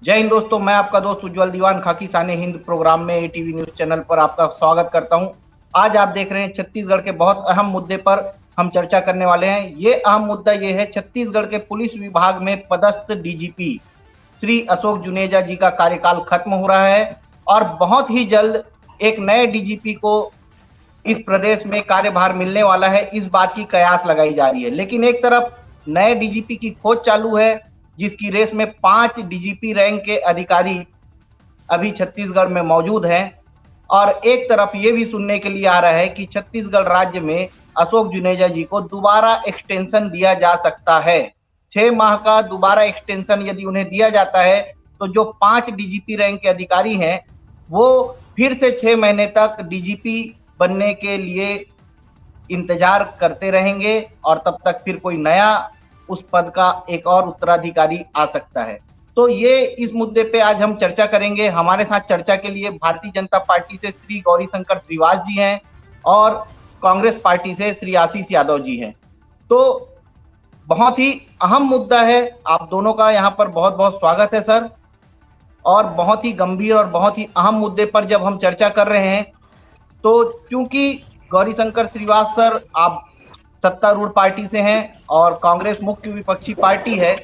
जय हिंद दोस्तों, मैं आपका दोस्त उज्जवल दीवान खाकी साने हिंद प्रोग्राम में एटीवी न्यूज चैनल पर आपका स्वागत करता हूं। आज आप देख रहे हैं छत्तीसगढ़ के बहुत अहम मुद्दे पर हम चर्चा करने वाले हैं। ये अहम मुद्दा ये है, छत्तीसगढ़ के पुलिस विभाग में पदस्थ डीजीपी श्री अशोक जुनेजा जी का कार्यकाल खत्म हो रहा है और बहुत ही जल्द एक नए डीजीपी को इस प्रदेश में कार्यभार मिलने वाला है। इस बात की कयास लगाई जा रही है, लेकिन एक तरफ नए डीजीपी की खोज चालू है, जिसकी रेस में 5 डीजीपी रैंक के अधिकारी अभी छत्तीसगढ़ में मौजूद हैं। और एक तरफ ये भी सुनने के लिए आ रहा है कि छत्तीसगढ़ राज्य में अशोक जुनेजा जी को दोबारा एक्सटेंशन दिया जा सकता है। 6 माह का दोबारा एक्सटेंशन यदि उन्हें दिया जाता है तो जो 5 डीजीपी रैंक के अधिकारी हैं वो फिर से 6 महीने तक डीजीपी बनने के लिए इंतजार करते रहेंगे और तब तक फिर कोई नया उस पद का एक और उत्तराधिकारी आ सकता है। तो ये इस मुद्दे पे आज हम चर्चा करेंगे। हमारे साथ चर्चा के लिए भारतीय जनता पार्टी से श्री गौरीशंकर श्रीवास जी हैं और कांग्रेस पार्टी से श्री आशीष यादव जी हैं। तो बहुत ही अहम मुद्दा है, आप दोनों का यहाँ पर बहुत बहुत स्वागत है सर। और बहुत ही गंभीर और बहुत ही अहम मुद्दे पर जब हम चर्चा कर रहे हैं तो चूंकि गौरीशंकर श्रीवास सर आप सत्तारूढ़ पार्टी से हैं और कांग्रेस मुख्य विपक्षी पार्टी है,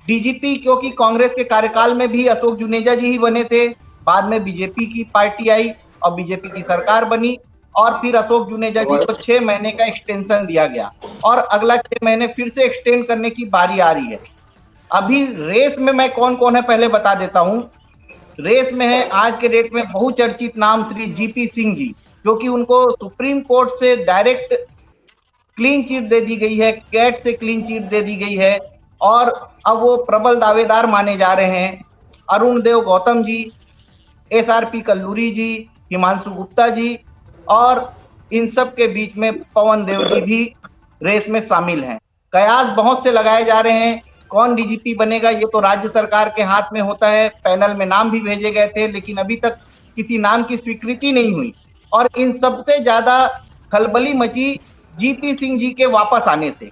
डीजीपी क्योंकि कांग्रेस के कार्यकाल में भी अशोक जुनेजा जी ही बने थे, बाद में बीजेपी की पार्टी आई और बीजेपी की सरकार बनी और फिर अशोक जुनेजा जी को 6 महीने का एक्सटेंशन दिया गया और अगला 6 महीने फिर से एक्सटेंड करने की बारी आ रही है। अभी रेस में मैं कौन कौन है पहले बता देता हूं। रेस में है आज के डेट में बहुचर्चित नाम श्री जीपी सिंह जी, क्योंकि उनको सुप्रीम कोर्ट से डायरेक्ट क्लीन चिट दे दी गई है, कैट से क्लीन चिट दे दी गई है और अब वो प्रबल दावेदार माने जा रहे हैं। अरुण देव गौतम जी, एसआरपी कल्लूरी जी, हिमांशु गुप्ता जी और इन सब के बीच में पवन देव जी भी रेस में शामिल हैं। कयास बहुत से लगाए जा रहे हैं, कौन डीजीपी बनेगा ये तो राज्य सरकार के हाथ में होता है। पैनल में नाम भी भेजे गए थे लेकिन अभी तक किसी नाम की स्वीकृति नहीं हुई और इन सबसे ज्यादा खलबली मची जीपी सिंह जी के वापस आने से,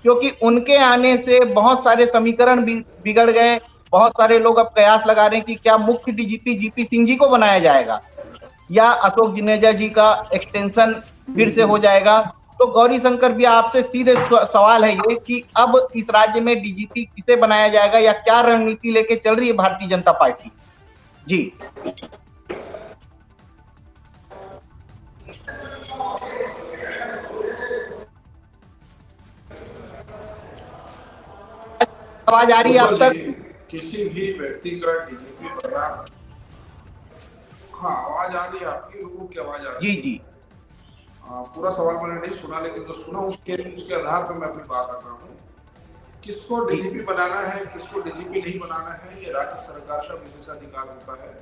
क्योंकि उनके आने से बहुत सारे समीकरण बिगड़ गए। बहुत सारे लोग अब कयास लगा रहे हैं कि क्या मुख्य डीजीपी जीपी सिंह जी को बनाया जाएगा या अशोक जुनेजा जी का एक्सटेंशन फिर से हो जाएगा। तो गौरीशंकर भी आपसे सीधे सवाल है ये कि अब इस राज्य में डीजीपी किसे बनाया जाएगा या क्या रणनीति लेके चल रही है भारतीय जनता पार्टी जी। आवाज आ रही है अब तक? किसी भी व्यक्ति का डीजीपी बनना। हाँ, आवाज आ रही है आपकी, लोगों की आवाज आ रही है जी जी। पूरा सवाल मैंने नहीं सुना, लेकिन जो सुना उसके आधार पर मैं अपनी बात कर रहा हूँ। किसको डीजीपी बनाना है, किसको डीजीपी नहीं बनाना है, ये राज्य सरकार का विशेषाधिकार होता है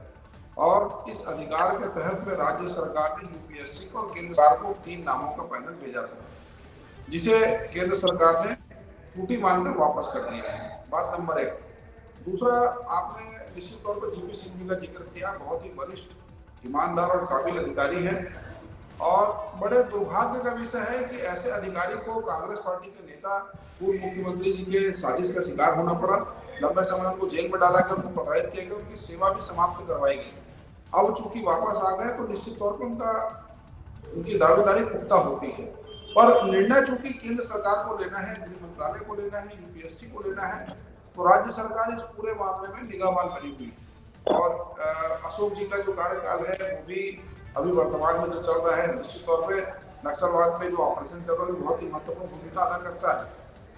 और इस अधिकार के तहत में राज्य सरकार ने यूपीएससी को और केंद्र सरकार को 3 नामों का पैनल भेजा था, जिसे केंद्र सरकार ने त्रुटि मानकर वापस कर दिया है। बात नंबर 1। दूसरा, आपने निश्चित तौर पर जीपी सिंह जी का जिक्र किया, बहुत ही वरिष्ठ, ईमानदार और काबिल अधिकारी हैं और बड़े दुर्भाग्य का विषय है कि ऐसे अधिकारी को कांग्रेस पार्टी के नेता पूर्व मुख्यमंत्री जी के साजिश का शिकार होना पड़ा। लंबे समय उनको जेल में डाला गया, उनको प्रताड़ित किया गया, उनकी सेवा भी समाप्त करवाई गई। अब चूंकि वापस आ गए तो निश्चित तौर पर उनकी दावेदारी पुख्ता होती है, पर निर्णय चूंकि केंद्र सरकार को लेना है, गृह मंत्रालय को लेना है, यूपीएससी को लेना है, तो राज्य सरकार इस पूरे मामले में निगाहबान बनी हुई और अशोक जी का जो कार्यकाल है वो भी अभी वर्तमान में जो चल रहा है, निश्चित तौर पे नक्सलवाद पे जो ऑपरेशन चल रहा है बहुत ही महत्वपूर्ण भूमिका अदा करता है।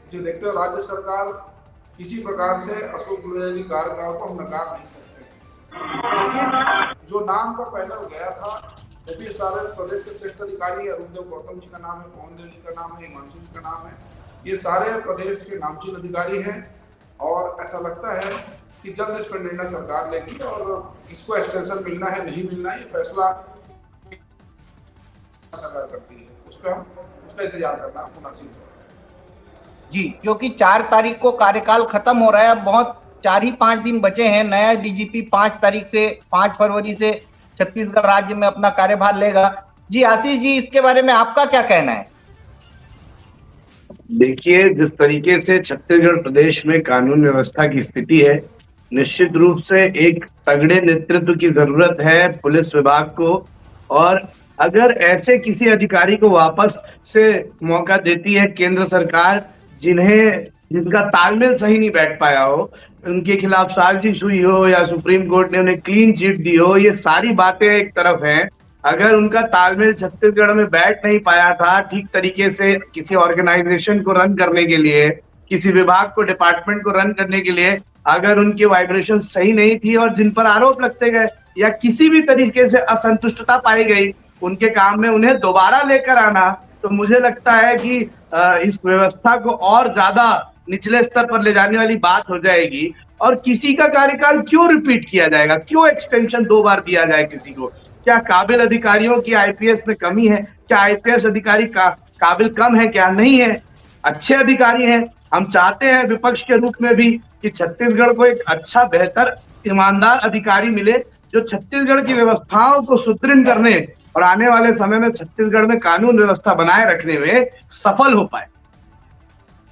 इसे देखते हुए राज्य सरकार किसी प्रकार से अशोक जुनेजा जी कार्यकाल को हम नकार नहीं सकते, लेकिन जो नाम का पैनल गया था वो भी सारे प्रदेश के श्रेष्ठ अधिकारी, अरुण देव गौतम जी का नाम है, पवन देव जी का नाम है, हिमांशु जी का नाम है, ये सारे प्रदेश के नामचीन अधिकारी हैं और ऐसा लगता है कि जल्द इस पर निर्णय सरकार लेगी और इसको एक्सटेंशन मिलना है नहीं मिलना है ये फैसला सरकार करती है, उस पर हम उसका इंतजार करना मुनासिब है जी। क्योंकि 4 तारीख को कार्यकाल खत्म हो रहा है, अब बहुत 4 ही 5 दिन बचे हैं। नया डीजीपी 5 तारीख से 5 फरवरी से छत्तीसगढ़ राज्य में अपना कार्यभार लेगा। जी आशीष जी, इसके बारे में आपका क्या कहना है? देखिए, जिस तरीके से छत्तीसगढ़ प्रदेश में कानून व्यवस्था की स्थिति है निश्चित रूप से एक तगड़े नेतृत्व की जरूरत है पुलिस विभाग को। और अगर ऐसे किसी अधिकारी को वापस से मौका देती है केंद्र सरकार, जिनका तालमेल सही नहीं बैठ पाया हो, उनके खिलाफ साजिश हुई हो या सुप्रीम कोर्ट ने उन्हें क्लीन चिट दी हो, ये सारी बातें एक तरफ हैं। अगर उनका तालमेल छत्तीसगढ़ में बैठ नहीं पाया था ठीक तरीके से किसी ऑर्गेनाइजेशन को रन करने के लिए, किसी विभाग को, डिपार्टमेंट को रन करने के लिए, अगर उनकी वाइब्रेशन सही नहीं थी और जिन पर आरोप लगते गए या किसी भी तरीके से असंतुष्टता पाई गई उनके काम में, उन्हें दोबारा लेकर आना, तो मुझे लगता है कि इस व्यवस्था को और ज्यादा निचले स्तर पर ले जाने वाली बात हो जाएगी। और किसी का कार्यकाल क्यों रिपीट किया जाएगा, क्यों एक्सटेंशन 2 बार दिया जाए किसी को? क्या काबिल अधिकारियों की आईपीएस में कमी है? क्या आईपीएस अधिकारी काबिल कम है? क्या नहीं है, अच्छे अधिकारी हैं। हम चाहते हैं विपक्ष के रूप में भी कि छत्तीसगढ़ को एक अच्छा, बेहतर, ईमानदार अधिकारी मिले जो छत्तीसगढ़ की व्यवस्थाओं को सुदृढ़ करने और आने वाले समय में छत्तीसगढ़ में कानून व्यवस्था बनाए रखने में सफल हो पाए।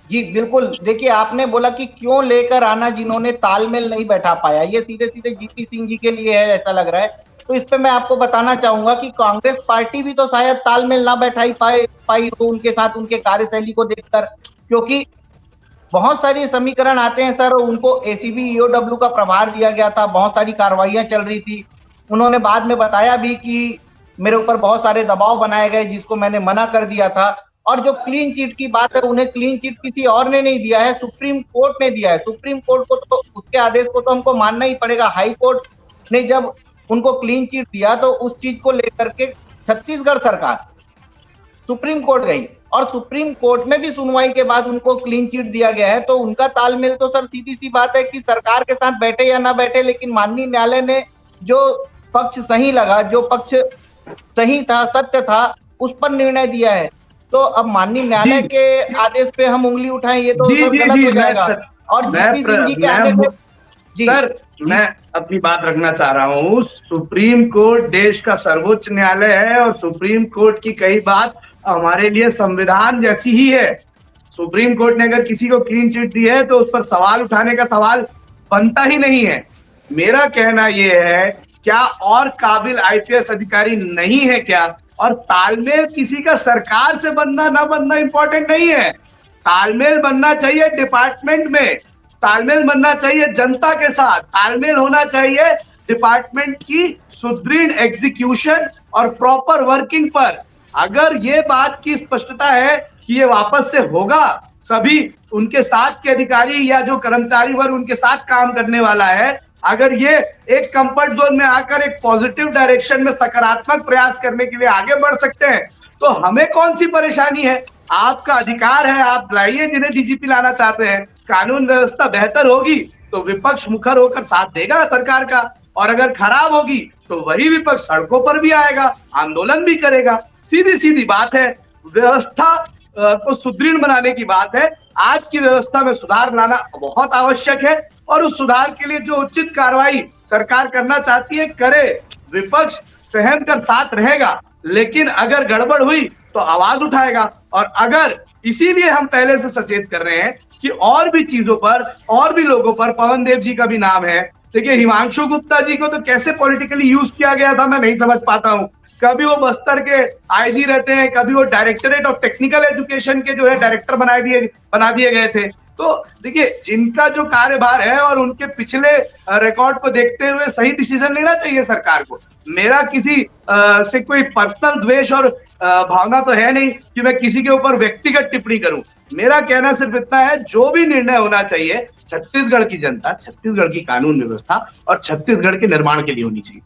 जी बिल्कुल, देखिए आपने बोला कि क्यों लेकर आना जिन्होंने तालमेल नहीं बैठा पाया, ये सीधे सीधे जीपी सिंह जी के लिए है ऐसा लग रहा है। तो इस पे मैं आपको बताना चाहूंगा कि कांग्रेस पार्टी भी तो शायद तालमेल ना बैठाई पाई हो उनके साथ, उनके कार्यशैली को देखकर, क्योंकि बहुत सारी समीकरण आते हैं सर। उनको एसीबी ईओडब्ल्यू का प्रभार दिया गया था, बहुत सारी कार्रवाइयां चल रही थी। उन्होंने बाद में बताया भी कि मेरे ऊपर बहुत सारे दबाव बनाए गए जिसको मैंने मना कर दिया था। और जो क्लीन चिट की बात है, उन्हें क्लीन चिट किसी और ने नहीं दिया है, सुप्रीम कोर्ट ने दिया है। सुप्रीम कोर्ट को तो उसके आदेश को तो हमको मानना ही पड़ेगा। हाई कोर्ट ने जब उनको क्लीन चिट दिया तो उस चीज को लेकर के छत्तीसगढ़ सरकार सुप्रीम कोर्ट गई और सुप्रीम कोर्ट में भी सुनवाई के बाद उनको क्लीन चिट दिया गया है। तो उनका तालमेल तो सर सीधी सी बात है कि सरकार के साथ बैठे या ना बैठे, लेकिन माननीय न्यायालय ने जो पक्ष सही लगा, जो पक्ष सही था, सत्य था, उस पर निर्णय दिया है। तो अब माननीय न्यायालय के आदेश पे हम उंगली उठाएं, ये तो सर गलत हो जाएगा। और जीपी सिंह जी के आदेश पे सर मैं अपनी बात रखना चाह रहा हूँ। सुप्रीम कोर्ट देश का सर्वोच्च न्यायालय है और सुप्रीम कोर्ट की कई बात हमारे लिए संविधान जैसी ही है। सुप्रीम कोर्ट ने अगर किसी को क्लीन चिट दी है तो उस पर सवाल उठाने का सवाल बनता ही नहीं है। मेरा कहना यह है, क्या और काबिल आईपीएस अधिकारी नहीं है क्या? और तालमेल किसी का सरकार से बनना ना बनना इंपॉर्टेंट नहीं है। तालमेल बनना चाहिए डिपार्टमेंट में, तालमेल बनना चाहिए जनता के साथ, तालमेल होना चाहिए डिपार्टमेंट की सुदृढ़ एग्जीक्यूशन और प्रॉपर वर्किंग पर। अगर ये बात की स्पष्टता है कि ये वापस से होगा, सभी उनके साथ के अधिकारी या जो कर्मचारी वर्ग उनके साथ काम करने वाला है, अगर ये एक कंफर्ट जोन में आकर एक पॉजिटिव डायरेक्शन में सकारात्मक प्रयास करने के लिए आगे बढ़ सकते हैं, तो हमें कौन सी परेशानी है? आपका अधिकार है, आप लाइए जिन्हें डीजीपी लाना चाहते हैं। कानून व्यवस्था बेहतर होगी तो विपक्ष मुखर होकर साथ देगा सरकार का, और अगर खराब होगी तो वही विपक्ष सड़कों पर भी आएगा, आंदोलन भी करेगा। सीधी सीधी बात है, व्यवस्था को सुदृढ़ बनाने की बात है। आज की व्यवस्था में सुधार लाना बहुत आवश्यक है और उस सुधार के लिए जो उचित कार्रवाई सरकार करना चाहती है करे। विपक्ष सहम कर साथ रहेगा, लेकिन अगर गड़बड़ हुई तो आवाज उठाएगा। और अगर इसीलिए हम पहले से सचेत कर रहे हैं कि और भी चीजों पर, और भी लोगों पर, पवन देव जी का भी नाम है। देखिए, हिमांशु गुप्ता जी को तो कैसे पॉलिटिकली यूज किया गया था मैं नहीं समझ पाता हूं। कभी वो बस्तर के आईजी रहते हैं, कभी वो डायरेक्टरेट ऑफ टेक्निकल एजुकेशन के जो है डायरेक्टर बना दिए गए थे। तो देखिए, जिनका जो कार्यभार है और उनके पिछले रिकॉर्ड को देखते हुए सही डिसीजन लेना चाहिए सरकार को। मेरा किसी से कोई पर्सनल द्वेष और भावना तो है नहीं कि मैं किसी के ऊपर व्यक्तिगत टिप्पणी करूं। मेरा कहना सिर्फ इतना है, जो भी निर्णय होना चाहिए छत्तीसगढ़ की जनता, छत्तीसगढ़ की कानून व्यवस्था और छत्तीसगढ़ के निर्माण के लिए होनी चाहिए।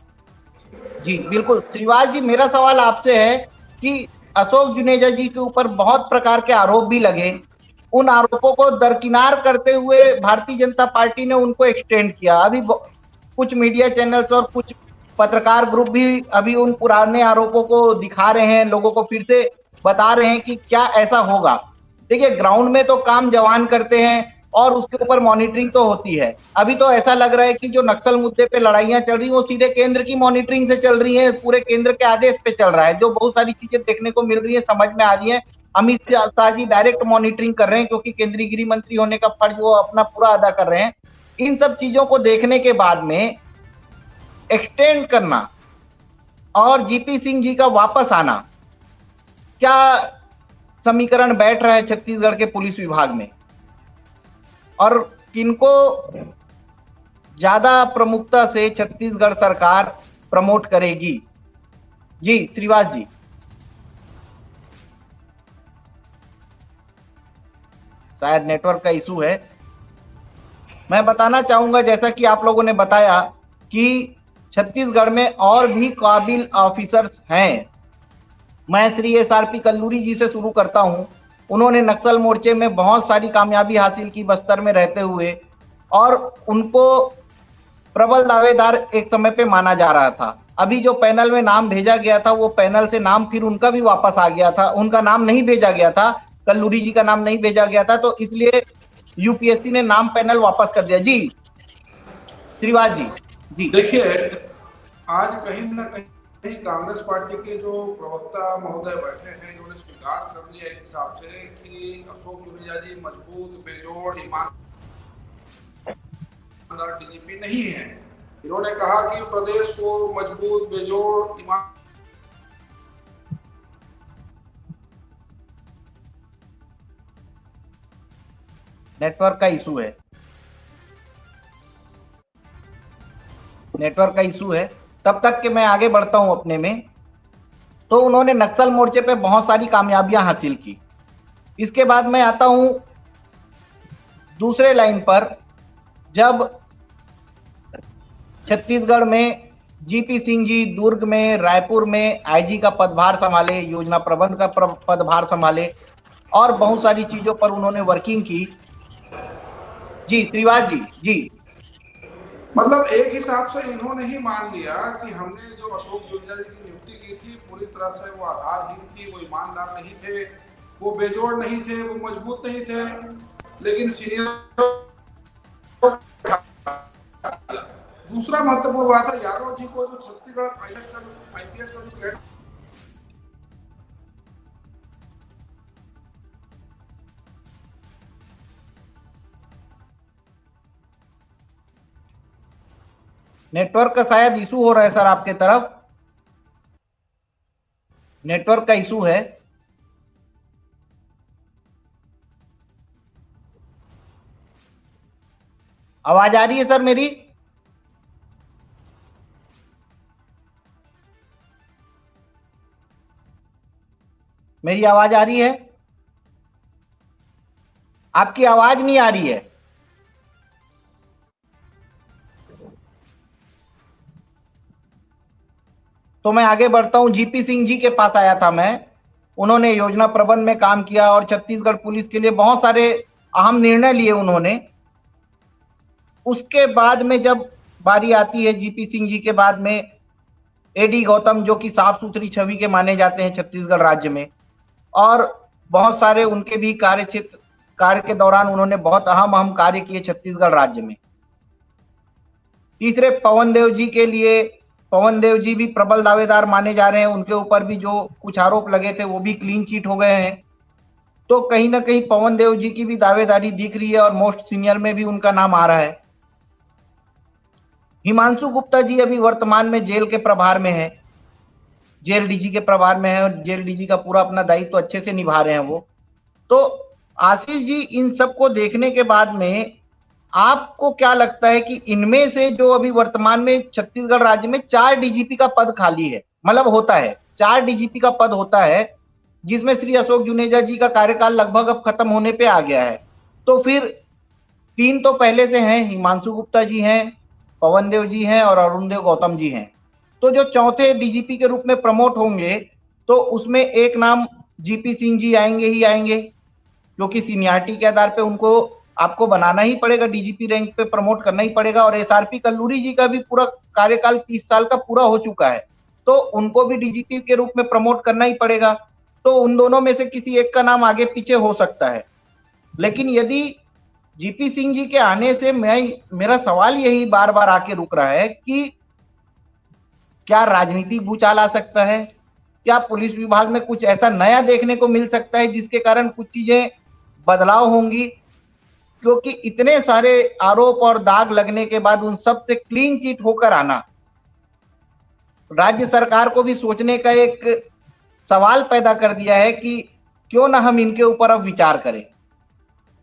जी बिल्कुल। श्रीवास जी, मेरा सवाल आपसे है कि अशोक जुनेजा जी के ऊपर बहुत प्रकार के आरोप भी लगे, उन आरोपों को दरकिनार करते हुए भारतीय जनता पार्टी ने उनको एक्सटेंड किया। अभी कुछ मीडिया चैनल्स और कुछ पत्रकार ग्रुप भी अभी उन पुराने आरोपों को दिखा रहे हैं, लोगों को फिर से बता रहे हैं कि क्या ऐसा होगा। देखिए, ग्राउंड में तो काम जवान करते हैं और उसके ऊपर मॉनिटरिंग तो होती है। अभी तो ऐसा लग रहा है कि जो नक्सल मुद्दे पे लड़ाइयां चल रही हैं वो सीधे केंद्र की मॉनिटरिंग से चल रही हैं, पूरे केंद्र के आदेश पे चल रहा है। जो बहुत सारी चीजें देखने को मिल रही है, समझ में आ रही है। अमित शाह जी डायरेक्ट मॉनिटरिंग कर रहे हैं क्योंकि केंद्रीय गृह मंत्री होने का फर्ज वो अपना पूरा अदा कर रहे हैं। इन सब चीजों को देखने के बाद में एक्सटेंड करना और जीपी सिंह जी का वापस आना, क्या समीकरण बैठ रहा है छत्तीसगढ़ के पुलिस विभाग में और किनको ज्यादा प्रमुखता से छत्तीसगढ़ सरकार प्रमोट करेगी? जी श्रीवास जी। शायद नेटवर्क का इशू है। मैं बताना चाहूंगा, जैसा कि आप लोगों ने बताया कि छत्तीसगढ़ में और भी काबिल ऑफिसर्स हैं। मैं श्री SRP कल्लूरी जी से शुरू करता हूं। उन्होंने नक्सल मोर्चे में बहुत सारी कामयाबी हासिल की बस्तर में रहते हुए, और उनको प्रबल दावेदार एक समय पे माना जा रहा था। अभी जो पैनल में नाम भेजा गया था, वो पैनल से नाम फिर उनका भी वापस आ गया था। उनका नाम नहीं भेजा गया था, कल्लूरी जी का नाम नहीं भेजा गया था, तो इसलिए यूपीएससी ने नाम पैनल वापस कर दिया। जी श्रीवास जी। जी देखिए, आज कहीं ना कहीं कांग्रेस पार्टी के जो प्रवक्ता महोदय बैठे हैं, इन्होंने स्वीकार कर लिया एक हिसाब से कि अशोक जुनेजा जी मजबूत, बेजोड़, ईमानदार डीजीपी नहीं है। इन्होंने कहा कि प्रदेश को मजबूत, बेजोड़, ईमान नेटवर्क का इशू है, नेटवर्क का इशू है। तब तक कि मैं आगे बढ़ता हूं अपने में। तो उन्होंने नक्सल मोर्चे पे बहुत सारी कामयाबियां हासिल की। इसके बाद मैं आता हूं दूसरे लाइन पर, जब छत्तीसगढ़ में जीपी सिंह जी दुर्ग में, रायपुर में आईजी का पदभार संभाले, योजना प्रबंध का पदभार संभाले और बहुत सारी चीजों पर उन्होंने वर्किंग की। जी श्रीवास जी। जी मतलब एक हिसाब से इन्होंने ही मान लिया कि हमने जो अशोक जुनेजा जी की नियुक्ति की थी पूरी तरह से वो आधारहीन थी, वो ईमानदार नहीं थे, वो बेजोड़ नहीं थे, वो मजबूत नहीं थे, लेकिन सीनियर। दूसरा महत्वपूर्ण बात है यादव जी को जो छत्तीसगढ़ आईपीएस का जो ग्रेड नेटवर्क का शायद इशू हो रहा है सर, आपके तरफ नेटवर्क का इशू है। आवाज आ रही है सर मेरी? मेरी आवाज आ रही है? आपकी आवाज नहीं आ रही है। तो मैं आगे बढ़ता हूं। जीपी सिंह जी के पास आया था मैं। उन्होंने योजना प्रबंध में काम किया और छत्तीसगढ़ पुलिस के लिए बहुत सारे अहम निर्णय लिए उन्होंने। उसके बाद में जब बारी आती है जीपी सिंह जी के बाद में एडी गौतम, जो कि साफ सुथरी छवि के माने जाते हैं छत्तीसगढ़ राज्य में, और बहुत सारे उनके भी कार्य के दौरान उन्होंने बहुत अहम कार्य किए छत्तीसगढ़ राज्य में। तीसरे पवन देव जी के लिए, पवन देव जी भी प्रबल दावेदार माने जा रहे हैं। उनके ऊपर भी जो कुछ आरोप लगे थे वो भी क्लीन चिट हो गए हैं। तो कहीं ना कहीं पवन देव जी की भी दावेदारी दिख रही है और मोस्ट सीनियर में भी उनका नाम आ रहा है। हिमांशु गुप्ता जी अभी वर्तमान में जेल के प्रभार में है, जेल डीजी के प्रभार में है और जेल डीजी का पूरा अपना दायित्व तो अच्छे से निभा रहे हैं वो। तो आशीष जी, इन सबको देखने के बाद में आपको क्या लगता है कि इनमें से जो अभी वर्तमान में छत्तीसगढ़ राज्य में 4 डीजीपी का पद खाली है, मतलब होता है 4 डीजीपी का पद होता है, जिसमें श्री अशोक जुनेजा जी का कार्यकाल लगभग अब खत्म होने पे आ गया है, तो फिर 3 तो पहले से हैं, हिमांशु गुप्ता जी हैं, पवन देव जी हैं और अरुण देव गौतम जी हैं। तो जो चौथे डीजीपी के रूप में प्रमोट होंगे, तो उसमें एक नाम जीपी सिंह जी आएंगे ही आएंगे, क्योंकि सीनियरिटी के आधार पे उनको आपको बनाना ही पड़ेगा, डीजीपी रैंक पे प्रमोट करना ही पड़ेगा। और एसआरपी कल्लूरी जी का भी पूरा कार्यकाल 30 साल का पूरा हो चुका है, तो उनको भी डीजीपी के रूप में प्रमोट करना ही पड़ेगा। तो उन दोनों में से किसी एक का नाम आगे पीछे हो सकता है। लेकिन यदि जीपी सिंह जी के आने से मेरा सवाल यही बार बार आके रुक रहा है कि क्या राजनीतिक भूचाल आ सकता है? क्या पुलिस विभाग में कुछ ऐसा नया देखने को मिल सकता है जिसके कारण कुछ चीजें बदलाव होंगी? क्योंकि इतने सारे आरोप और दाग लगने के बाद उन सब से क्लीन चिट होकर आना राज्य सरकार को भी सोचने का एक सवाल पैदा कर दिया है कि क्यों ना हम इनके ऊपर अब विचार करें,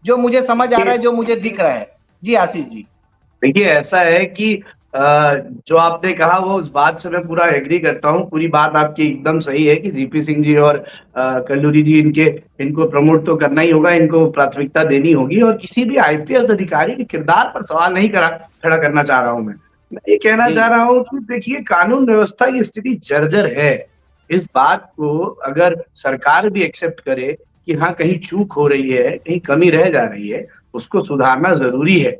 जो मुझे समझ आ रहा है, जो मुझे दिख रहा है। जी आशीष जी। देखिए, ऐसा है कि जो आपने कहा वो उस बात से मैं पूरा एग्री करता हूँ। पूरी बात आपकी एकदम सही है कि जीपी सिंह जी और कल्लूरी जी इनको प्रमोट तो करना ही होगा, इनको प्राथमिकता देनी होगी। और किसी भी आईपीएस अधिकारी के किरदार पर सवाल नहीं खड़ा करना चाह रहा हूं। मैं ये कहना चाह रहा हूँ कि देखिए, कानून व्यवस्था की स्थिति जर्जर है। इस बात को अगर सरकार भी एक्सेप्ट करे कि हाँ, कहीं चूक हो रही है, कहीं कमी रह जा रही है, उसको सुधारना जरूरी है,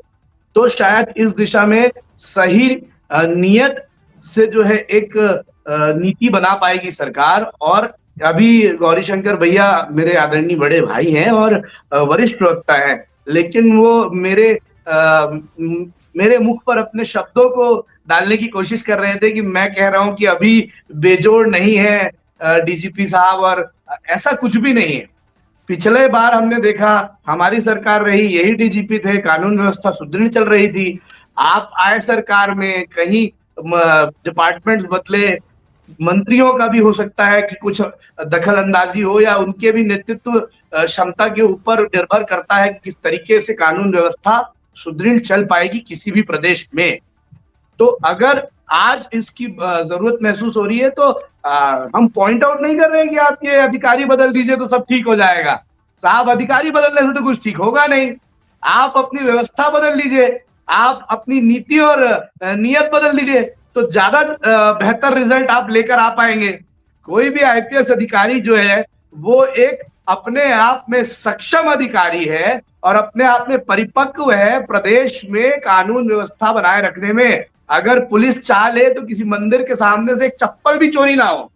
तो शायद इस दिशा में सही नियत से जो है एक नीति बना पाएगी सरकार। और अभी गौरीशंकर भैया मेरे आदरणीय बड़े भाई हैं और वरिष्ठ प्रवक्ता हैं, लेकिन वो मेरे मुख पर अपने शब्दों को डालने की कोशिश कर रहे थे कि मैं कह रहा हूं कि अभी बेजोड़ नहीं है डीजीपी साहब, और ऐसा कुछ भी नहीं है। पिछले बार हमने देखा, हमारी सरकार रही, यही डीजीपी थे, कानून व्यवस्था सुदृढ़ चल रही थी। आप आए सरकार में, कहीं डिपार्टमेंट्स बदले, मंत्रियों का भी हो सकता है कि कुछ दखल अंदाजी हो, या उनके भी नेतृत्व क्षमता के ऊपर निर्भर करता है कि किस तरीके से कानून व्यवस्था सुदृढ़ चल पाएगी किसी भी प्रदेश में। तो अगर आज इसकी जरूरत महसूस हो रही है तो हम पॉइंट आउट नहीं कर रहे हैं कि आप ये अधिकारी बदल दीजिए तो सब ठीक हो जाएगा। साहब, अधिकारी बदलने से तो कुछ ठीक होगा नहीं। आप अपनी व्यवस्था बदल लीजिए, आप अपनी नीति और नियत बदल लीजिए, तो ज्यादा बेहतर रिजल्ट आप लेकर आ पाएंगे। कोई भी आईपीएस अधिकारी जो है वो एक अपने आप में सक्षम अधिकारी है और अपने आप में परिपक्व है प्रदेश में कानून व्यवस्था बनाए रखने में। अगर पुलिस चाह ले तो किसी मंदिर के सामने से एक चप्पल भी चोरी ना हो।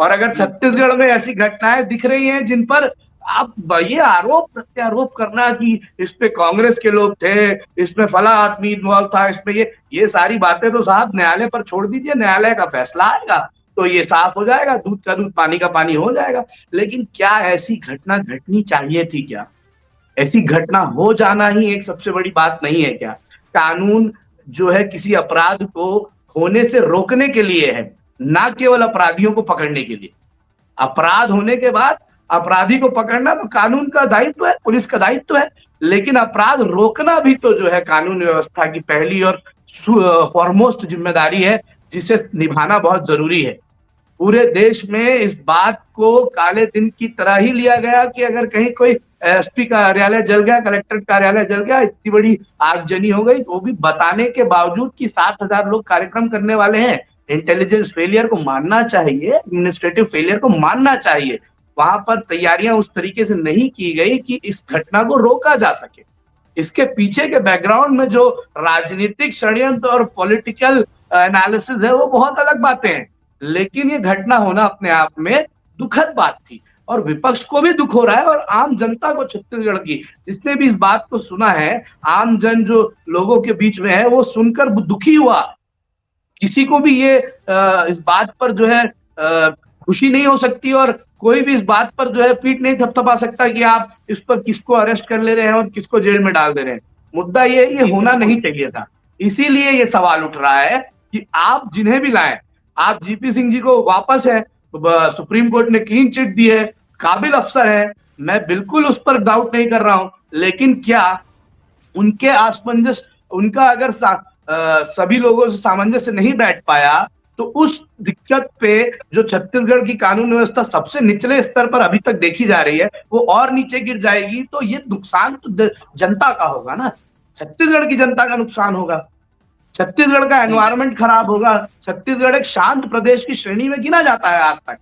और अगर छत्तीसगढ़ में ऐसी घटनाएं दिख रही हैं जिन पर आप ये आरोप प्रत्यारोप करना कि इस पे कांग्रेस के लोग थे, इसमें फला आदमी इन्वॉल्व था, इसमें ये सारी बातें तो साहब न्यायालय पर छोड़ दीजिए, न्यायालय का फैसला आएगा तो ये साफ हो जाएगा, दूध का दूध पानी का पानी हो जाएगा। लेकिन क्या ऐसी घटना घटनी चाहिए थी? क्या ऐसी घटना हो जाना ही एक सबसे बड़ी बात नहीं है क्या? कानून जो है किसी अपराध को होने से रोकने के लिए है, ना केवल अपराधियों को पकड़ने के लिए। अपराध होने के बाद अपराधी को पकड़ना तो कानून का दायित्व है, पुलिस का दायित्व है, लेकिन अपराध रोकना भी तो जो है कानून व्यवस्था की पहली और फॉरमोस्ट जिम्मेदारी है, जिसे निभाना बहुत जरूरी है। पूरे देश में इस बात को काले दिन की तरह ही लिया गया कि अगर कहीं कोई एसपी कार्यालय जल गया, कलेक्ट्रेट कार्यालय जल गया, इतनी बड़ी आगजनी हो गई, तो वो भी बताने के बावजूद कि 7,000 लोग कार्यक्रम करने वाले हैं। इंटेलिजेंस फेलियर को मानना चाहिए, एडमिनिस्ट्रेटिव फेलियर को मानना चाहिए। वहां पर तैयारियां उस तरीके से नहीं की गई कि इस घटना को रोका जा सके। इसके पीछे के बैकग्राउंड में जो राजनीतिक षड्यंत्र और पॉलिटिकल एनालिसिस है वो बहुत अलग बातें हैं, लेकिन ये घटना होना अपने आप में दुखद बात थी और विपक्ष को भी दुख हो रहा है। और आम जनता को, छत्तीसगढ़ की जिसने भी इस बात को सुना है, आम जन जो लोगों के बीच में है, वो सुनकर दुखी हुआ। किसी को भी ये इस बात पर जो है खुशी नहीं हो सकती और कोई भी इस बात पर जो है पीठ नहीं थपथपा सकता कि आप इस पर किसको अरेस्ट कर ले रहे हैं और किसको जेल में डाल दे रहे हैं। मुद्दा ये होना नहीं चाहिए था। इसीलिए ये सवाल उठ रहा है कि आप जिन्हें भी लाएं, आप जीपी सिंह जी को वापस है, सुप्रीम कोर्ट ने क्लीन चिट दी है, काबिल अफसर है, मैं बिल्कुल उस पर डाउट नहीं कर रहा हूं, लेकिन क्या उनके असमंजस, उनका अगर सभी लोगों से सामंजस्य नहीं बैठ पाया तो उस दिक्कत पे जो छत्तीसगढ़ की कानून व्यवस्था सबसे निचले स्तर पर अभी तक देखी जा रही है वो और नीचे गिर जाएगी। तो ये नुकसान तो जनता का होगा ना, छत्तीसगढ़ की जनता का नुकसान होगा, छत्तीसगढ़ का एनवायरनमेंट खराब होगा। छत्तीसगढ़ एक शांत प्रदेश की श्रेणी में गिना जाता है आज तक।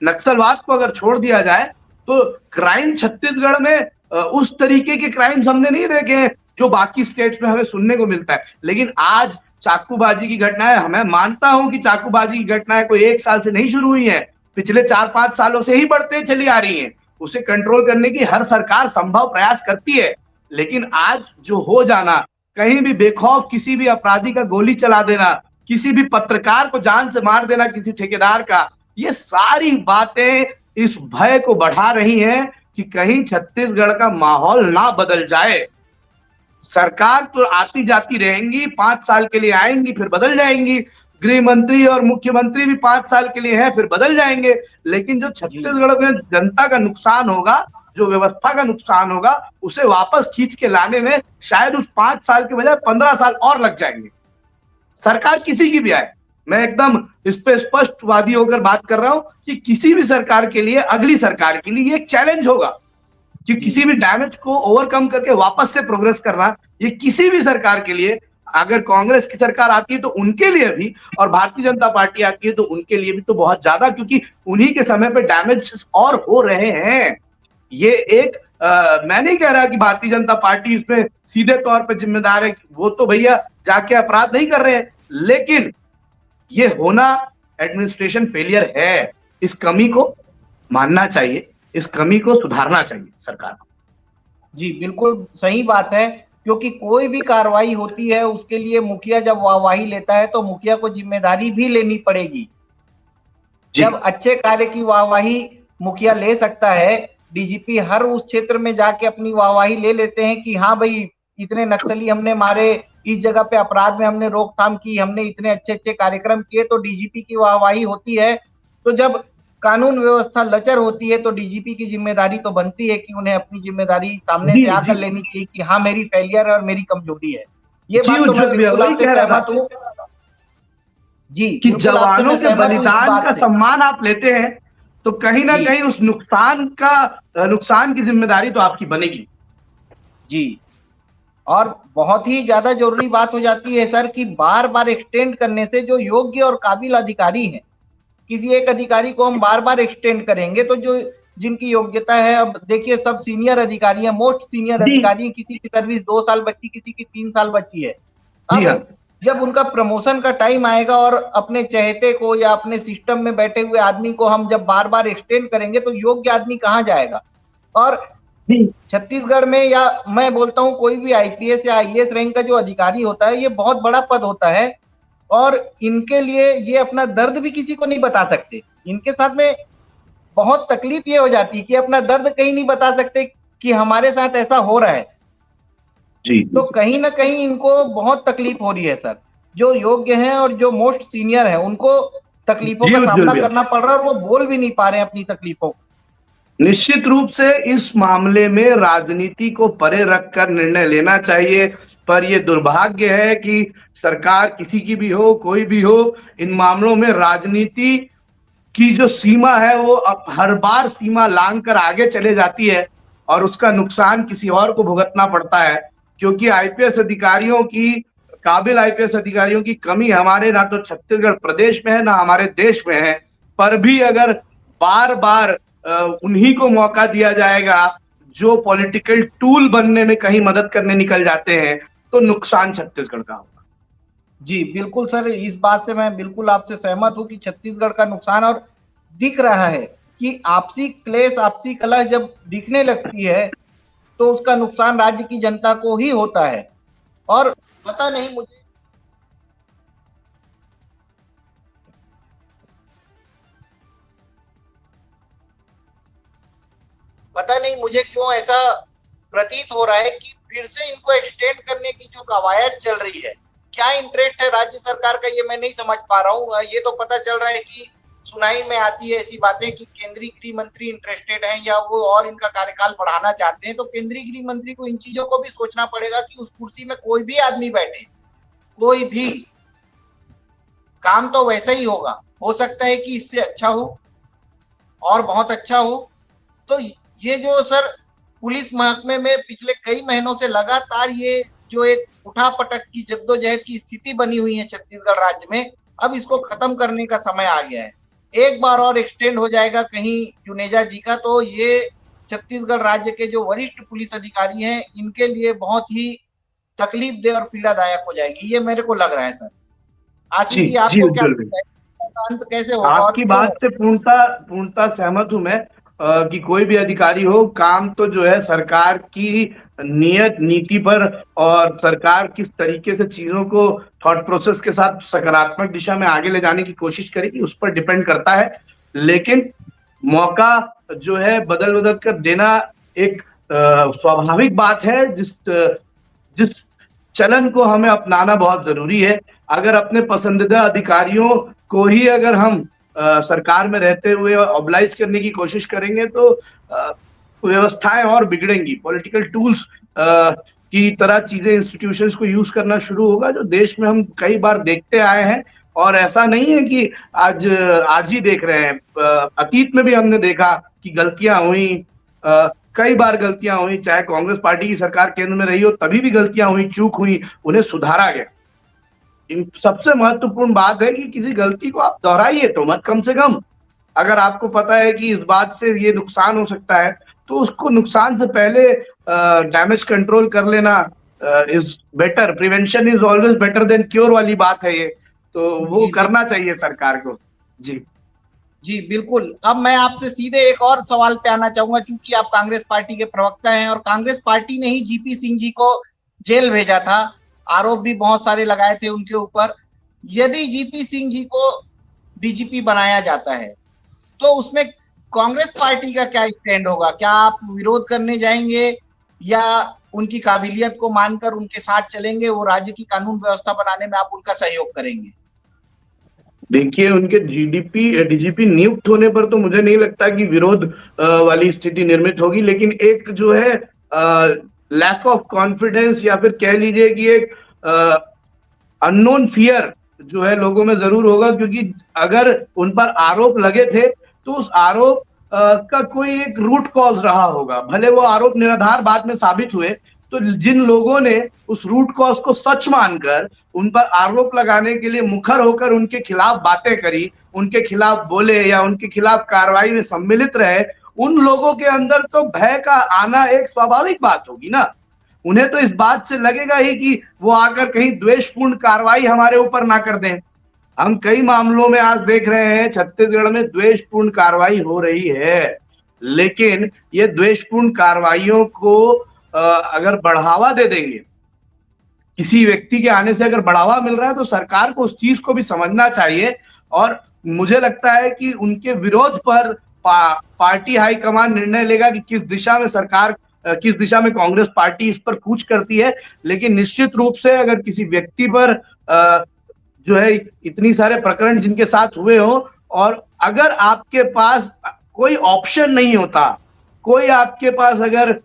नक्सलवाद को अगर छोड़ दिया जाए तो क्राइम छत्तीसगढ़ में उस तरीके के क्राइम्स हमने नहीं देखे जो बाकी स्टेट्स में हमें सुनने को मिलता है। लेकिन आज चाकूबाजी की घटनाएं, मैं मानता हूं कि चाकूबाजी की घटनाएं कोई एक साल से नहीं शुरू हुई है, पिछले 4-5 सालों से ही बढ़ते चली आ रही हैं। उसे कंट्रोल करने की हर सरकार संभव प्रयास करती है, लेकिन आज जो हो जाना, कहीं भी बेखौफ किसी भी अपराधी का गोली चला देना, किसी भी पत्रकार को जान से मार देना, किसी ठेकेदार का, ये सारी बातें इस भय को बढ़ा रही हैं कि कहीं छत्तीसगढ़ का माहौल ना बदल जाए। सरकार तो आती जाती रहेंगी, 5 साल के लिए आएंगी फिर बदल जाएंगी, गृह मंत्री और मुख्यमंत्री भी 5 साल के लिए हैं फिर बदल जाएंगे, लेकिन जो जी छत्तीसगढ़ में जनता का नुकसान होगा, जो व्यवस्था का नुकसान होगा, उसे वापस खींच के लाने में शायद उस 5 साल के बजाय 15 साल और लग जाएंगे। सरकार किसी की भी आए, मैं एकदम इस पे स्पष्टवादी होकर बात कर रहा हूं कि किसी भी सरकार के लिए, अगली सरकार के लिए एक चैलेंज होगा कि किसी भी डैमेज को ओवरकम करके वापस से प्रोग्रेस करना, ये किसी भी सरकार के लिए, अगर कांग्रेस की सरकार आती है तो उनके लिए भी, और भारतीय जनता पार्टी आती है तो उनके लिए भी तो बहुत ज्यादा, क्योंकि उन्हीं के समय पे डैमेज और हो रहे हैं। ये एक मैं नहीं कह रहा कि भारतीय जनता पार्टी इसमें सीधे तौर पर जिम्मेदार है, वो तो भैया जाके अपराध नहीं कर रहे हैं, लेकिन ये होना एडमिनिस्ट्रेशन फेलियर है। इस कमी को मानना चाहिए, इस कमी को सुधारना चाहिए सरकार को। जी बिल्कुल सही बात है, क्योंकि कोई भी कार्रवाई होती है उसके लिए मुखिया जब वाहवाही लेता है तो मुखिया को जिम्मेदारी भी लेनी पड़ेगी। जब अच्छे कार्य की वाहवाही मुखिया ले सकता है, डीजीपी हर उस क्षेत्र में जाके अपनी वाहवाही ले लेते हैं कि हाँ भाई इतने नक्सली हमने मारे, इस जगह पे अपराध में हमने रोकथाम की, हमने इतने अच्छे अच्छे कार्यक्रम किए, तो डीजीपी की वाहवाही होती है। तो जब कानून व्यवस्था लचर होती है तो डीजीपी की जिम्मेदारी तो बनती है कि उन्हें अपनी जिम्मेदारी सामने से आकर लेनी चाहिए कि हाँ मेरी फेलियर है और मेरी कमजोरी है। ये बात तो मैं बिल्कुल आपसे सहमत हूँ जी, कि जवानों के बलिदान का सम्मान आप लेते हैं तो कहीं ना कहीं उस नुकसान की जिम्मेदारी तो आपकी बनेगी। जी, और बहुत ही ज्यादा जरूरी बात हो जाती है सर कि बार बार एक्सटेंड करने से जो योग्य और काबिल अधिकारी हैं, किसी एक अधिकारी को हम बार बार एक्सटेंड करेंगे तो जो जिनकी योग्यता है, अब देखिए सब सीनियर अधिकारी हैं, मोस्ट सीनियर अधिकारी, किसी की सर्विस 2 साल बची, किसी की 3 साल बची है। अब जब उनका प्रमोशन का टाइम आएगा और अपने चहेते को या अपने सिस्टम में बैठे हुए आदमी को हम जब बार बार एक्सटेंड करेंगे तो योग्य आदमी कहाँ जाएगा। और छत्तीसगढ़ में, या मैं बोलता हूँ कोई भी आईपीएस या आईएएस रैंक का जो अधिकारी होता है, ये बहुत बड़ा पद होता है और इनके लिए ये अपना दर्द भी किसी को नहीं बता सकते। इनके साथ में बहुत तकलीफ ये हो जाती है कि अपना दर्द कहीं नहीं बता सकते कि हमारे साथ ऐसा हो रहा है। तो कहीं ना कहीं इनको बहुत तकलीफ हो रही है सर। जो योग्य हैं और जो मोस्ट सीनियर हैं उनको तकलीफों का सामना करना पड़ रहा है और वो बोल भी नहीं पा रहे हैं अपनी तकलीफों को। निश्चित रूप से इस मामले में राजनीति को परे रखकर निर्णय लेना चाहिए, पर यह दुर्भाग्य है कि सरकार किसी की भी हो, कोई भी हो, इन मामलों में राजनीति की जो सीमा है वो अब हर बार सीमा लांघ कर आगे चले जाती है और उसका नुकसान किसी और को भुगतना पड़ता है। क्योंकि आईपीएस अधिकारियों की, काबिल आईपीएस अधिकारियों की कमी हमारे ना तो छत्तीसगढ़ प्रदेश में है ना हमारे देश में है, पर भी अगर बार बार उन्हीं को मौका दिया जाएगा जो पॉलिटिकल टूल बनने में कहीं मदद करने निकल जाते हैं, तो नुकसान छत्तीसगढ़ का होगा। जी बिल्कुल सर, इस बात से मैं बिल्कुल आपसे सहमत हूं कि छत्तीसगढ़ का नुकसान और दिख रहा है कि आपसी क्लेश, आपसी कलह जब दिखने लगती है तो उसका नुकसान राज्य की जनता को ही होता है। और पता नहीं मुझे क्यों ऐसा प्रतीत हो रहा है कि फिर से इनको एक्सटेंड करने की जो कवायद चल रही है, क्या इंटरेस्ट है राज्य सरकार का, ये मैं नहीं समझ पा रहा हूँ। ये तो पता चल रहा है कि सुनाई में आती है ऐसी बातें कि केंद्रीय गृह मंत्री इंटरेस्टेड हैं या वो और इनका कार्यकाल बढ़ाना चाहते हैं। तो केंद्रीय गृह मंत्री को इन चीजों को भी सोचना पड़ेगा कि उस कुर्सी में कोई भी आदमी बैठे, कोई भी काम तो वैसा ही होगा, हो सकता है कि इससे अच्छा हो और बहुत अच्छा हो। तो ये जो सर पुलिस महकमे में पिछले कई महीनों से लगातार ये जो एक उठापटक की जद्दोजहद की स्थिति बनी हुई है छत्तीसगढ़ राज्य में, अब इसको खत्म करने का समय आ गया है। एक बार और एक्सटेंड हो जाएगा कहीं जुनेजा जी का तो ये छत्तीसगढ़ राज्य के जो वरिष्ठ पुलिस अधिकारी हैं इनके लिए बहुत ही तकलीफ दे और पीड़ादायक हो जाएगी, ये मेरे को लग रहा है सर। आशीष जी आपको क्या लगता है, अंत कैसे होगा? आपकी बात से पूर्णता सहमत हूं मैं कि कोई भी अधिकारी हो, काम तो जो है सरकार की नियत नीति पर और सरकार किस तरीके से चीजों को थॉट प्रोसेस के साथ सकारात्मक दिशा में आगे ले जाने की कोशिश करेगी उस पर डिपेंड करता है। लेकिन मौका जो है बदल बदल कर देना एक स्वाभाविक बात है, जिस चलन को हमें अपनाना बहुत जरूरी है। अगर अपने पसंदीदा अधिकारियों को ही अगर हम सरकार में रहते हुए ऑबलाइज करने की कोशिश करेंगे तो व्यवस्थाएं और बिगड़ेंगी। पॉलिटिकल टूल्स की तरह चीजें इंस्टीट्यूशंस को यूज करना शुरू होगा, जो देश में हम कई बार देखते आए हैं। और ऐसा नहीं है कि आज ही देख रहे हैं, अतीत में भी हमने देखा कि गलतियां हुई, कई बार गलतियां हुई, चाहे कांग्रेस पार्टी की सरकार केंद्र में रही हो तभी भी गलतियां हुई, चूक हुई, उन्हें सुधारा गया। सबसे महत्वपूर्ण बात है कि किसी गलती को आप दोहराइए तो मत, कम से कम अगर आपको पता है कि इस बात से ये नुकसान हो सकता है तो उसको नुकसान से पहले डैमेज कंट्रोल कर लेना is better. Prevention is always better than cure वाली बात है ये, तो वो करना चाहिए सरकार को। जी जी बिल्कुल। अब मैं आपसे सीधे एक और सवाल पे आना चाहूंगा, क्योंकि आप कांग्रेस पार्टी के प्रवक्ता हैं और कांग्रेस पार्टी ने ही जीपी सिंह जी को जेल भेजा था, आरोप भी बहुत सारे लगाए थे उनके ऊपर। यदि जीपी सिंह जी को डीजीपी बनाया जाता है तो उसमें कांग्रेस पार्टी का क्या स्टैंड होगा? क्या आप विरोध करने जाएंगे या उनकी काबिलियत को मानकर उनके साथ चलेंगे, वो राज्य की कानून व्यवस्था बनाने में आप उनका सहयोग करेंगे? देखिए, उनके डीजीपी नियुक्त होने पर तो मुझे नहीं लगता कि विरोध वाली स्थिति निर्मित होगी, लेकिन एक जो है लैक ऑफ कॉन्फिडेंस या फिर कह लीजिए कि एक अननोन फियर जो है लोगों में जरूर होगा, क्योंकि अगर उन पर आरोप लगे थे तो उस आरोप का कोई एक रूट कॉज रहा होगा। भले वो आरोप निराधार बाद में साबित हुए, तो जिन लोगों ने उस रूट कॉज को सच मानकर उन पर आरोप लगाने के लिए मुखर होकर उनके खिलाफ बातें करी, उनके खिलाफ बोले या उनके खिलाफ कार्रवाई में सम्मिलित रहे, उन लोगों के अंदर तो भय का आना एक स्वाभाविक बात होगी ना। उन्हें तो इस बात से लगेगा ही कि वो आकर कहीं द्वेषपूर्ण कार्रवाई हमारे ऊपर ना कर दें। हम कई मामलों में आज देख रहे हैं छत्तीसगढ़ में द्वेषपूर्ण कार्रवाई हो रही है, लेकिन ये द्वेषपूर्ण कार्रवाइयों को अगर बढ़ावा दे देंगे, किसी व्यक्ति के आने से अगर बढ़ावा मिल रहा है तो सरकार को उस चीज को भी समझना चाहिए। और मुझे लगता है कि उनके विरोध पर पार्टी हाईकमान निर्णय लेगा कि किस दिशा में सरकार, किस दिशा में कांग्रेस पार्टी इस पर कूच करती है। लेकिन निश्चित रूप से अगर किसी व्यक्ति पर जो है इतनी सारे प्रकरण जिनके साथ हुए हो, और अगर आपके पास कोई ऑप्शन नहीं होता, कोई आपके पास अगर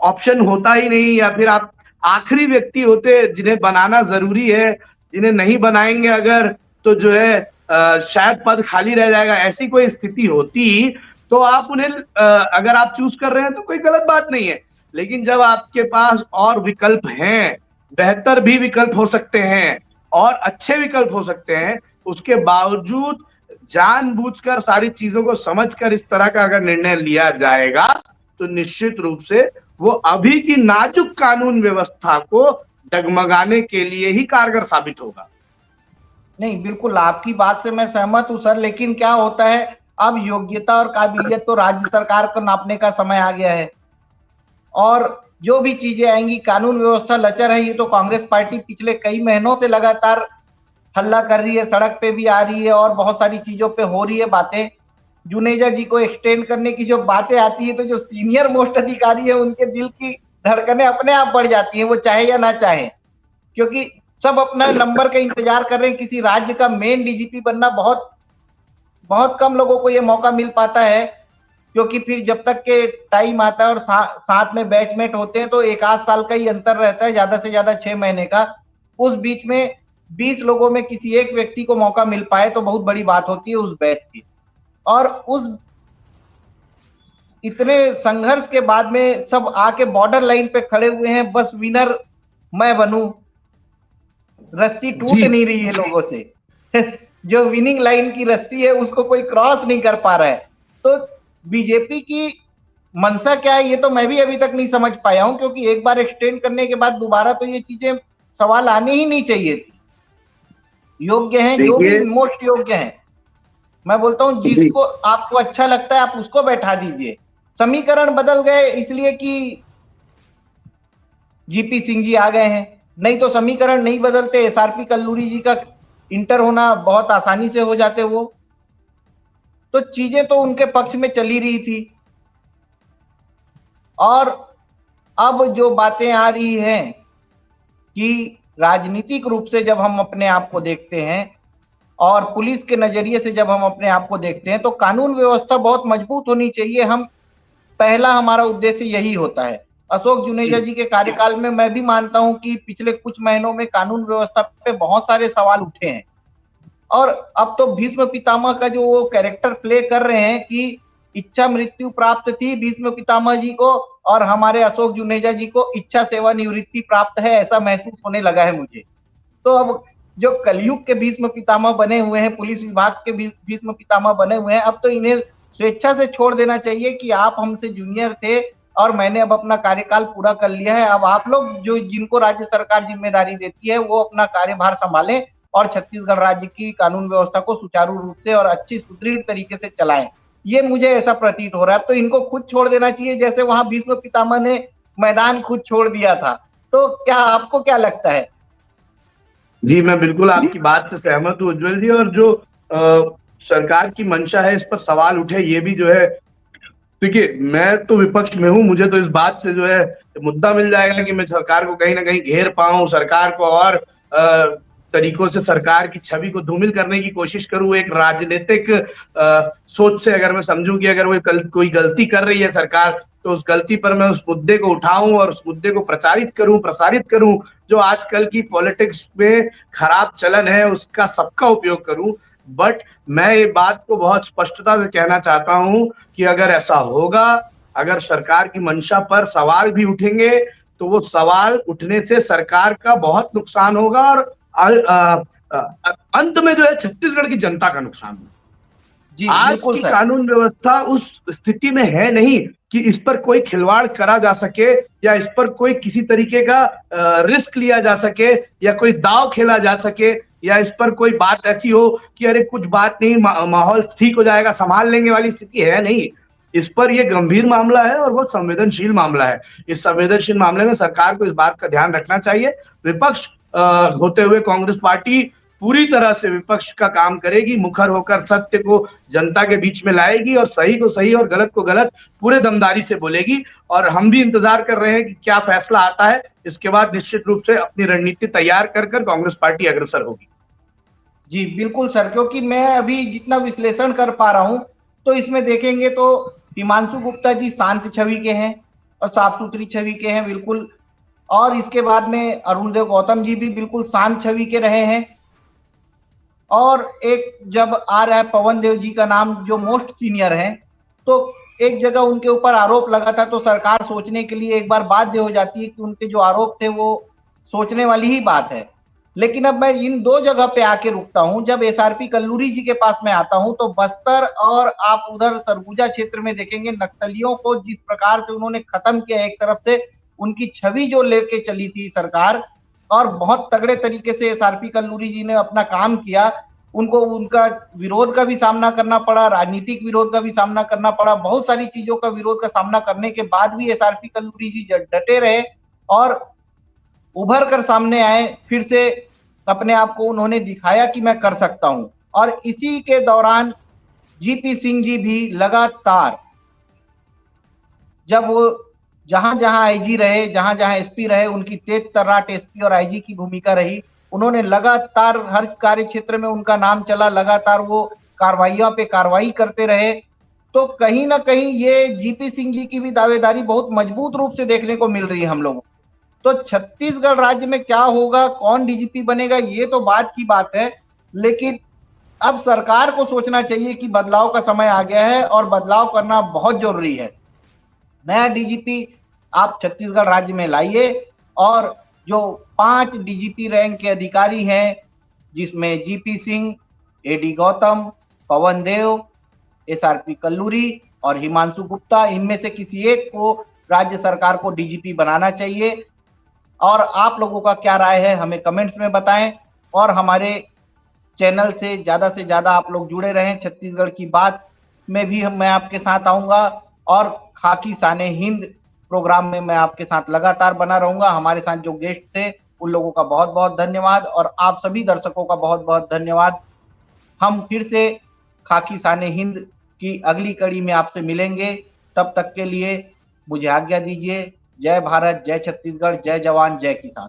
ऑप्शन होता ही नहीं, या फिर आप आखिरी व्यक्ति होते जिन्हें बनाना जरूरी है, जिन्हें नहीं बनाएंगे अगर तो जो है शायद पद खाली रह जाएगा, ऐसी कोई स्थिति होती तो आप उन्हें अगर आप चूज कर रहे हैं तो कोई गलत बात नहीं है। लेकिन जब आपके पास और विकल्प हैं, बेहतर भी विकल्प हो सकते हैं और अच्छे विकल्प हो सकते हैं, उसके बावजूद जानबूझकर सारी चीजों को समझकर इस तरह का अगर निर्णय लिया जाएगा तो निश्चित रूप से वो अभी की नाजुक कानून व्यवस्था को डगमगाने के लिए ही कारगर साबित होगा। नहीं, बिल्कुल आपकी बात से मैं सहमत हूं सर, लेकिन क्या होता है, अब योग्यता और काबिलियत तो राज्य सरकार को नापने का समय आ गया है, और जो भी चीजें आएंगी, कानून व्यवस्था लचर है, ये तो कांग्रेस पार्टी पिछले कई महीनों से लगातार हल्ला कर रही है, सड़क पे भी आ रही है और बहुत सारी चीजों पे हो रही है बातें। जुनेजा जी को एक्सटेंड करने की जो बातें आती है तो जो सीनियर मोस्ट अधिकारी है उनके दिल की धड़कनें अपने आप बढ़ जाती हैं, वो चाहे या ना चाहे, क्योंकि सब अपना नंबर का इंतजार कर रहे हैं। किसी राज्य का मेन डीजीपी बनना बहुत बहुत कम लोगों को ये मौका मिल पाता है, क्योंकि फिर जब तक के टाइम आता है और साथ में बैचमेट होते हैं तो एक आध साल का ही अंतर रहता है, ज्यादा से ज्यादा 6 महीने का। उस बीच में 20 लोगों में किसी एक व्यक्ति को मौका मिल पाए तो बहुत बड़ी बात होती है उस बैच की। और उस इतने संघर्ष के बाद में सब आके बॉर्डर लाइन पे खड़े हुए हैं, बस विनर मैं बनूं, रस्सी टूट नहीं रही है लोगों से जो विनिंग लाइन की रस्सी है उसको कोई क्रॉस नहीं कर पा रहा है। तो बीजेपी की मंशा क्या है ये तो मैं भी अभी तक नहीं समझ पाया हूं, क्योंकि एक बार एक्सटेंड करने के बाद दोबारा तो ये चीजें सवाल आने ही नहीं चाहिए थी। योग्य हैं जो भी मोस्ट योग्य हैं, मैं बोलता हूं जिसको आपको अच्छा लगता है आप उसको बैठा दीजिए। समीकरण बदल गए इसलिए कि जीपी सिंह जी आ गए हैं, नहीं तो समीकरण नहीं बदलते, एसआरपी कल्लूरी जी का इंटर होना बहुत आसानी से हो जाते वो। तो चीजें तो उनके पक्ष में चली रही थी। और अब जो बातें आ रही हैं कि राजनीतिक रूप से जब हम अपने आप को देखते हैं और पुलिस के नजरिए से जब हम अपने आप को देखते हैं, तो कानून व्यवस्था बहुत मजबूत होनी चाहिए। हम पहला हमारा उद्देश्य यही होता है। अशोक जुनेजा जी के कार्यकाल में मैं भी मानता हूं कि पिछले कुछ महीनों में कानून व्यवस्था पे बहुत सारे सवाल उठे हैं। और अब तो भीष्म पितामह का जो वो कैरेक्टर प्ले कर रहे हैं कि इच्छा मृत्यु प्राप्त थी भीष्म पितामह जी को, और हमारे अशोक जुनेजा जी को इच्छा सेवानिवृत्ति प्राप्त है, ऐसा महसूस होने लगा है मुझे। तो अब जो कलयुग के भीष्म पितामह बने हुए हैं, पुलिस विभाग के भीष्म पितामह बने हुए हैं, अब तो इन्हें स्वेच्छा से छोड़ देना चाहिए कि आप हमसे जूनियर थे और मैंने अब अपना कार्यकाल पूरा कर लिया है। अब आप लोग जो जिनको राज्य सरकार जिम्मेदारी देती है वो अपना कार्यभार संभालें और छत्तीसगढ़ राज्य की कानून व्यवस्था को सुचारू रूप से और अच्छी सुदृढ़ तरीके से चलाएं। ये मुझे ऐसा प्रतीत हो रहा है। तो इनको खुद छोड़ देना चाहिए, जैसे वहां भीष्म पितामह ने मैदान खुद छोड़ दिया था। तो क्या आपको क्या लगता है? जी, मैं बिल्कुल आपकी बात से सहमत हूँ उज्जवल जी। और जो सरकार की मंशा है, इस पर सवाल उठे, ये भी जो है, देखिए मैं तो विपक्ष में हूँ, मुझे तो इस बात से जो है मुद्दा मिल जाएगा कि मैं सरकार को कहीं ना कहीं घेर पाऊं, सरकार को और तरीकों से सरकार की छवि को धूमिल करने की कोशिश करूं। एक राजनीतिक सोच से अगर मैं समझूं कि अगर वो कोई गलती कर रही है सरकार, तो उस गलती पर मैं उस मुद्दे को उठाऊं और उस मुद्दे को प्रसारित करूं, जो आजकल की पॉलिटिक्स में खराब चलन है उसका सबका उपयोग करूं। बट मैं ये बात को बहुत स्पष्टता से कहना चाहता हूं कि अगर ऐसा होगा, अगर सरकार की मंशा पर सवाल भी उठेंगे, तो वो सवाल उठने से सरकार का बहुत नुकसान होगा और अंत में जो है छत्तीसगढ़ की जनता का नुकसान होगा। जी आज बिल्कुल की सर। कानून व्यवस्था उस स्थिति में है नहीं कि इस पर कोई खिलवाड़ करा जा सके या इस पर कोई किसी तरीके का रिस्क लिया जा सके या कोई दांव खेला जा सके या इस पर कोई बात ऐसी हो कि अरे कुछ बात नहीं, माहौल ठीक हो जाएगा, संभाल लेंगे वाली स्थिति है नहीं। इस पर यह गंभीर मामला है और बहुत संवेदनशील मामला है। इस संवेदनशील मामले में सरकार को इस बात का ध्यान रखना चाहिए। विपक्ष होते हुए कांग्रेस पार्टी पूरी तरह से विपक्ष का काम करेगी, मुखर होकर सत्य को जनता के बीच में लाएगी और सही को सही और गलत को गलत पूरे दमदारी से बोलेगी। और हम भी इंतजार कर रहे हैं कि क्या फैसला आता है। इसके बाद निश्चित रूप से अपनी रणनीति तैयार कर कांग्रेस पार्टी अग्रसर होगी। जी बिल्कुल सर, क्योंकि मैं अभी जितना विश्लेषण कर पा रहा हूं, तो इसमें देखेंगे तो हिमांशु गुप्ता जी शांत छवि के हैं और साफ सुथरी छवि के हैं बिल्कुल। और इसके बाद में अरुणदेव गौतम जी भी बिल्कुल शांत छवि के रहे हैं। और एक जब आ रहा है पवन देव जी का नाम, जो मोस्ट सीनियर हैं, तो एक जगह उनके ऊपर आरोप लगा था, तो सरकार सोचने के लिए एक बार बाध्य हो जाती है कि उनके जो आरोप थे वो सोचने वाली ही बात है। लेकिन अब मैं इन दो जगह पे आके रुकता हूं। जब एसआरपी कल्लूरी जी के पास में आता हूं, तो बस्तर और आप उधर सरगुजा क्षेत्र में देखेंगे नक्सलियों को जिस प्रकार से उन्होंने खत्म किया, एक तरफ से उनकी छवि जो लेके चली थी सरकार, और बहुत तगड़े तरीके से एसआरपी कल्लूरी जी ने अपना काम किया। उनको उनका विरोध का भी सामना करना पड़ा, राजनीतिक विरोध का भी सामना करना पड़ा, बहुत सारी चीजों का विरोध का सामना करने के बाद भी एसआरपी कल्लूरी जी डटे रहे और उभर कर सामने आए। फिर से अपने आप को उन्होंने दिखाया कि मैं कर सकता हूं। और इसी के दौरान जीपी सिंह जी भी लगातार, जब वो जहां जहां आईजी रहे, जहां जहां एसपी रहे, उनकी तेज तर्राट एसपी और आईजी की भूमिका रही। उन्होंने लगातार हर कार्य क्षेत्र में उनका नाम चला, लगातार वो कार्रवाइयों पे कार्रवाई करते रहे। तो कहीं ना कहीं ये जीपी सिंह जी की भी दावेदारी बहुत मजबूत रूप से देखने को मिल रही है हम लोगों को। तो छत्तीसगढ़ राज्य में क्या होगा, कौन डीजीपी बनेगा, ये तो बात की बात है। लेकिन अब सरकार को सोचना चाहिए कि बदलाव का समय आ गया है और बदलाव करना बहुत जरूरी है। नया डीजीपी आप छत्तीसगढ़ राज्य में लाइए और जो 5 डीजीपी रैंक के अधिकारी हैं, जिसमें जीपी सिंह, एडी गौतम, पवन देव, एसआरपी कल्लूरी और हिमांशु गुप्ता, इनमें से किसी एक को राज्य सरकार को डीजीपी बनाना चाहिए। और आप लोगों का क्या राय है हमें कमेंट्स में बताएं। और हमारे चैनल से ज्यादा आप लोग जुड़े रहें। छत्तीसगढ़ की बात में भी मैं आपके साथ आऊंगा और खाकी शाने हिंद प्रोग्राम में मैं आपके साथ लगातार बना रहूंगा। हमारे साथ जो गेस्ट थे उन लोगों का बहुत बहुत धन्यवाद और आप सभी दर्शकों का बहुत बहुत धन्यवाद। हम फिर से खाकी शाने हिंद की अगली कड़ी में आपसे मिलेंगे। तब तक के लिए मुझे आज्ञा दीजिए। जय भारत, जय छत्तीसगढ़, जय जवान, जय किसान।